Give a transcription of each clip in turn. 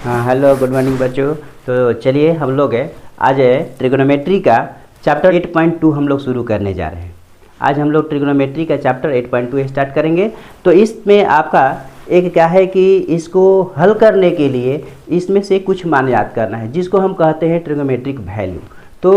हाँ hello good morning बच्चों। तो चलिए हम लोग आज ट्रिग्नोमेट्री का चैप्टर 8.2 हम लोग शुरू करने जा रहे हैं। आज हम लोग ट्रिग्नोमेट्री का चैप्टर 8.2 स्टार्ट करेंगे। तो इसमें आपका एक क्या है कि इसको हल करने के लिए इसमें से कुछ मान याद करना है जिसको हम कहते हैं ट्रिग्नोमेट्रिक वैल्यू। तो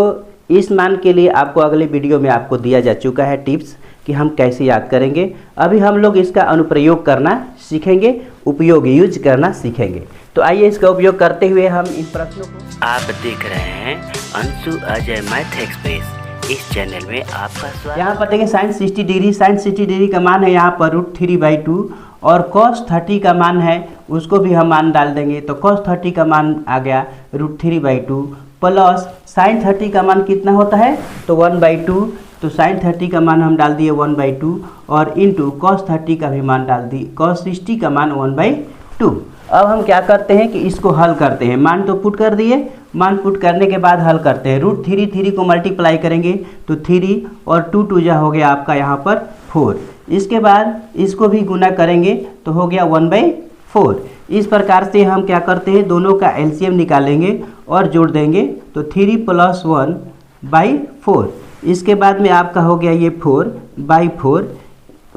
इस मान के लिए आपको अगले वीडियो में आपको दिया जा चुका है टिप्स कि हम कैसे याद करेंगे। अभी हम लोग इसका अनुप्रयोग करना सीखेंगे, उपयोग यूज करना सीखेंगे। तो आइए इसका उपयोग करते हुए हम इन प्रश्नों को। आप देख रहे हैं अंशु अजय मैथ एक्सप्रेस। इस चैनल में आपका स्वागत। यहाँ पर देखें साइन 60 डिग्री, साइन 60 डिग्री का मान है यहाँ पर √3/2 और cos 30 का मान है, उसको भी हम मान डाल देंगे। तो cos 30 का मान आ गया √3/2 प्लस साइन 30 का मान कितना होता है तो 1/2। तो साइन 30 का मान हम डाल दिए 1/2 और इंटू cos 30 का भी मान डाल दिए, cos 60 का मान 1/2। अब हम क्या करते हैं कि इसको हल करते हैं। मान तो पुट कर दिए, मान पुट करने के बाद हल करते हैं। √3 को मल्टीप्लाई करेंगे तो 3 और 2 जा हो गया आपका यहाँ पर 4। इसके बाद इसको भी गुना करेंगे तो हो गया 1/4। इस प्रकार से हम क्या करते हैं, दोनों का एलसीएम निकालेंगे और जोड़ देंगे तो 3 + 1/4। इसके बाद में आपका हो गया ये 4/4,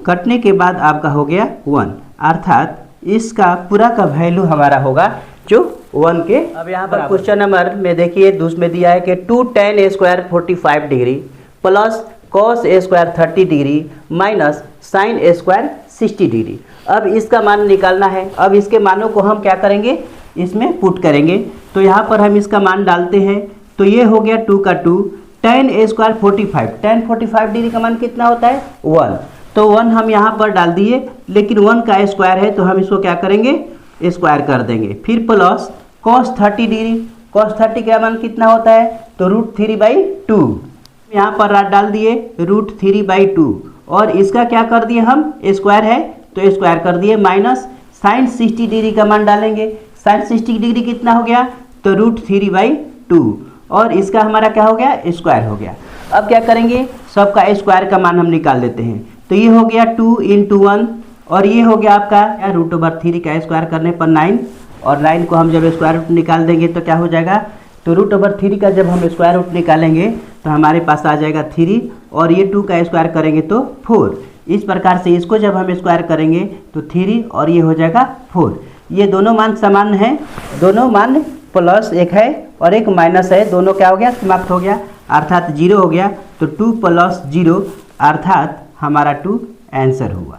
कटने के बाद आपका हो गया 1, अर्थात इसका पूरा का वैल्यू हमारा होगा जो 1 के। अब यहाँ पर क्वेश्चन नंबर में देखिए उसमें दिया है कि 2 tan A² 45 degree plus cos A² 30 degree minus sin A² 60 degree. अब इसका मान निकालना है। अब इसके मानों को हम क्या करेंगे, इसमें पुट करेंगे। तो यहाँ पर हम इसका मान डालते हैं तो ये हो गया 2 का 2 tan A² 45। tan 45 डिग्री का मान कितना होता है 1। तो 1 हम यहाँ पर डाल दिए, लेकिन 1 का स्क्वायर है तो हम इसको क्या करेंगे, स्क्वायर कर देंगे। फिर प्लस cos 30 डिग्री, cos 30 का मान कितना होता है तो √3/2। यहाँ पर डाल दिए √3/2 और इसका क्या कर दिए हम, स्क्वायर है तो स्क्वायर कर दिए, माइनस साइन 60 डिग्री का मान डालेंगे। साइन 60 डिग्री कितना हो गया तो √3/2 और इसका हमारा क्या हो गया, स्क्वायर हो गया। अब क्या करेंगे, सबका स्क्वायर का मान हम निकाल लेते हैं। तो ये हो गया 2 × 1 और ये हो गया आपका √3 का स्क्वायर करने पर 9 और 9 को हम जब स्क्वायर रूट निकाल देंगे तो क्या हो जाएगा, तो √3 का जब हम स्क्वायर रूट निकालेंगे तो हमारे पास आ जाएगा 3 और ये 2 का स्क्वायर करेंगे तो 4। इस प्रकार से इसको जब हम स्क्वायर करेंगे तो 3 और ये हो जाएगा 4। ये दोनों मान समान हैं, दोनों मान प्लस एक है और एक माइनस है, दोनों क्या हो गया, समाप्त हो गया, अर्थात 0 हो गया। तो 2 + 0 अर्थात हमारा 2 आंसर हुआ।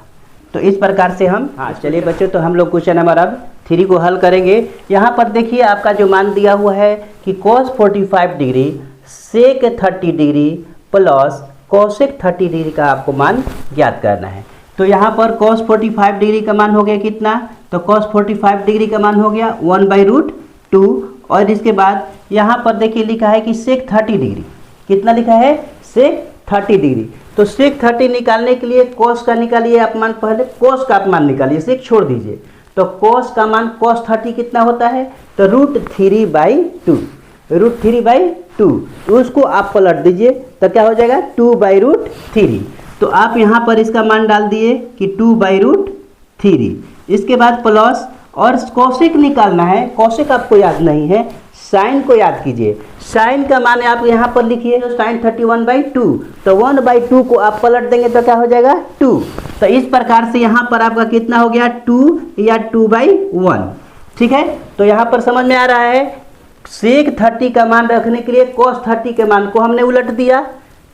तो इस प्रकार से हम चलिए बच्चों, तो हम लोग क्वेश्चन नंबर अब 3 को हल करेंगे। यहाँ पर देखिए आपका जो मान दिया हुआ है कि cos 45 degree sec 30 degree plus cosec 30 degree का आपको मान ज्ञात करना है। तो यहाँ पर cos 45 डिग्री का मान हो गया कितना, तो cos 45 डिग्री का मान हो गया 1/√2 और इसके बाद यहाँ पर देखिए लिखा है कि sec 30 डिग्री, कितना लिखा है sec 30 डिग्री। तो sec 30 निकालने के लिए cos का निकालिए आप मान, पहले cos का आप मान निकालिए, sec छोड़ दीजिए। तो cos का मान cos 30 कितना होता है तो √3/2, √3/2। तो उसको आप पलट दीजिए तो क्या हो जाएगा 2/√3। तो आप यहाँ पर इसका मान डाल दिए कि 2/√3। इसके बाद प्लस और कोसेक निकालना है, कोसेक आपको याद नहीं है, साइन को याद कीजिए। साइन का मान आप यहाँ पर लिखिए साइन 31/2, तो 1/2 को आप पलट देंगे तो क्या हो जाएगा 2। तो इस प्रकार से यहाँ पर आपका कितना हो गया 2 या 2/1। ठीक है, तो यहाँ पर समझ में आ रहा है। sec 30 का मान रखने के लिए cos 30 के मान को हमने उलट दिया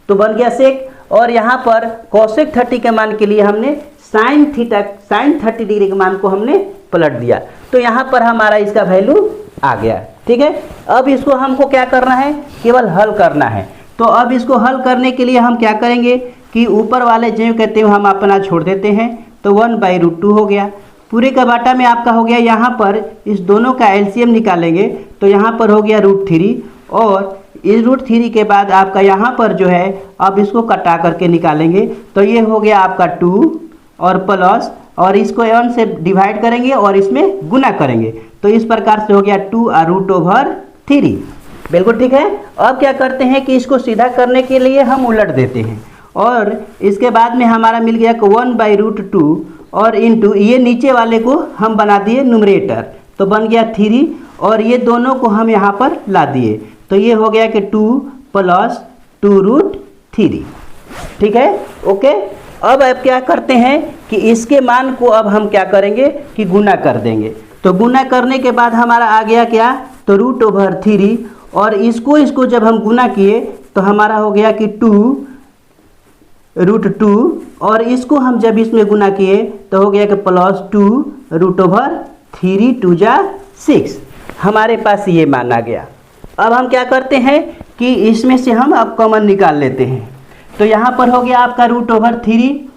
तो बन गया sec, और यहाँ पर cosec 30 के मान के लिए हमने साइन 30 डिग्री के मान को हमने पलट दिया। तो यहाँ पर हमारा इसका वैल्यू आ गया। ठीक है, अब इसको हमको क्या करना है, केवल हल करना है। तो अब इसको हल करने के लिए हम क्या करेंगे कि ऊपर वाले जो कहते हैं हम अपना छोड़ देते हैं, तो 1/√2 हो गया। पूरे का बाटा में आपका हो गया, यहाँ पर इस दोनों का एलसीएम निकालेंगे तो यहाँ पर हो गया √3 और इस √3 के बाद आपका यहाँ पर जो है अब इसको कटा करके निकालेंगे तो ये हो गया आपका 2 और प्लस और इसको 1 से डिवाइड करेंगे और इसमें गुना करेंगे तो इस प्रकार से हो गया 2√3। बिल्कुल ठीक है। अब क्या करते हैं कि इसको सीधा करने के लिए हम उलट देते हैं और इसके बाद में हमारा मिल गया 1/√2 और इंटू ये नीचे वाले को हम बना दिए न्यूमरेटर तो बन गया 3 और ये दोनों को हम यहाँ पर ला दिए, तो ये हो गया कि 2 प्लस 2√3। ठीक है, ओके। अब क्या करते हैं कि इसके मान को अब हम क्या करेंगे कि गुना कर देंगे। तो गुना करने के बाद हमारा आ गया क्या, तो √3, और इसको जब हम गुना किए तो हमारा हो गया कि 2√2, और इसको हम जब इसमें गुना किए तो हो गया कि प्लस 2√3 2 जा 6। हमारे पास ये मान आ गया। अब हम क्या करते हैं कि इसमें से हम अब कॉमन निकाल लेते हैं। तो यहाँ पर हो गया आपका √3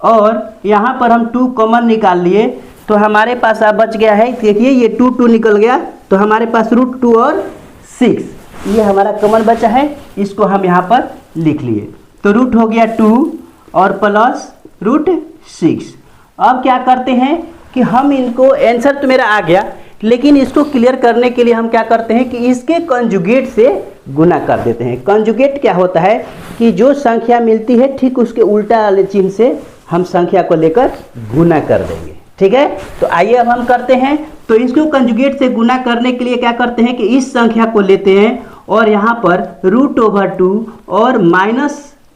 और यहाँ पर हम 2 कॉमन निकाल लिए, तो हमारे पास अब बच गया है, देखिए ये 2 निकल गया, तो हमारे पास √2 और 6 ये हमारा कॉमन बचा है, इसको हम यहाँ पर लिख लिए। तो रूट हो गया 2 और प्लस √6। अब क्या करते हैं कि हम इनको, आंसर तो मेरा आ गया, लेकिन इसको क्लियर करने के लिए हम क्या करते हैं कि इसके कंजुगेट से गुना कर देते हैं। कंजुगेट क्या होता है कि जो संख्या मिलती है ठीक उसके उल्टा वाले चिन्ह से हम संख्या को लेकर गुना कर देंगे। ठीक है, तो आइए अब हम करते हैं। तो इसको कंजुगेट से गुना करने के लिए क्या करते हैं कि इस संख्या को लेते हैं और यहाँ पर √2 और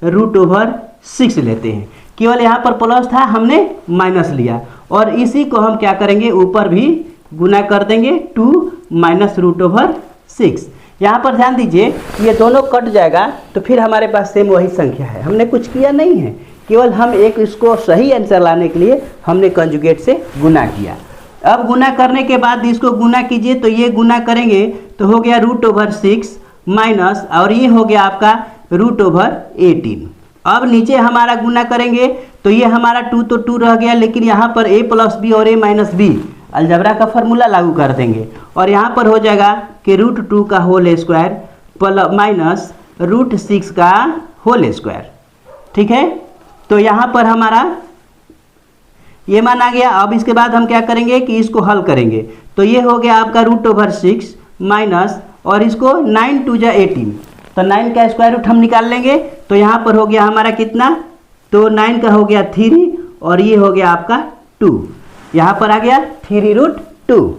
-√6 लेते हैं। केवल यहाँ पर प्लस था, हमने माइनस लिया, और इसी को हम क्या करेंगे ऊपर भी गुना कर देंगे 2 -√6। यहाँ पर ध्यान दीजिए, ये दोनों कट जाएगा तो फिर हमारे पास सेम वही संख्या है, हमने कुछ किया नहीं है, केवल हम एक इसको सही आंसर लाने के लिए हमने कंजुगेट से गुना किया। अब गुना करने के बाद इसको गुना कीजिए, तो ये गुना करेंगे तो हो गया √6 माइनस, और ये हो गया आपका √18। अब नीचे हमारा गुना करेंगे तो ये हमारा 2 तो 2 रह गया, लेकिन यहाँ पर a + b और a - b अलजबरा का फॉर्मूला लागू कर देंगे, और यहाँ पर हो जाएगा कि √2 का होल स्क्वायर माइनस √6 का होल स्क्वायर। ठीक है, तो यहाँ पर हमारा ये मान आ गया। अब इसके बाद हम क्या करेंगे कि इसको हल करेंगे, तो ये हो गया आपका √6 माइनस, और इसको 9 2 जा 18, तो 9 का स्क्वायर रूट हम निकाल लेंगे। तो यहाँ पर हो गया हमारा कितना, तो 9 का हो गया 3 और ये हो गया आपका 2, यहाँ पर आ गया 3√2।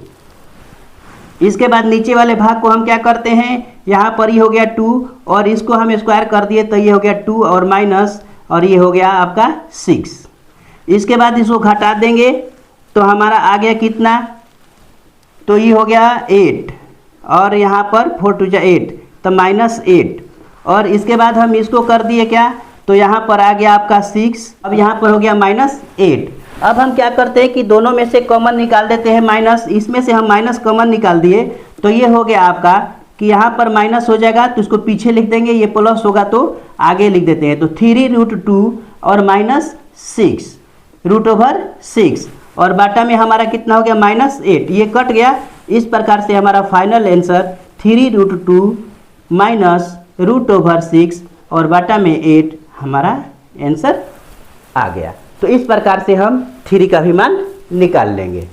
इसके बाद नीचे वाले भाग को हम क्या करते हैं, यहाँ पर ये हो गया 2 और इसको हम स्क्वायर कर दिए, तो ये हो गया 2 और माइनस, और ये हो गया आपका 6। इसके बाद इसको घटा देंगे तो हमारा आ गया कितना, तो ये हो गया 8, और यहाँ पर 4 2 जा 8, तो -8, और इसके बाद हम इसको कर दिए क्या, तो यहाँ पर आ गया आपका 6, अब यहाँ पर हो गया -8। अब हम क्या करते हैं कि दोनों में से कॉमन निकाल देते हैं माइनस, इसमें से हम माइनस कॉमन निकाल दिए, तो ये हो गया आपका कि यहाँ पर माइनस हो जाएगा तो इसको पीछे लिख देंगे, ये प्लस होगा तो आगे लिख देते हैं। तो 3√2 और -6 √6, और बाटा में हमारा कितना हो गया -8, ये कट गया। इस प्रकार से हमारा फाइनल आंसर 3√2 -√6 और बाटा में 8 हमारा आंसर आ गया। तो इस प्रकार से हम 3 का भी मान निकाल लेंगे।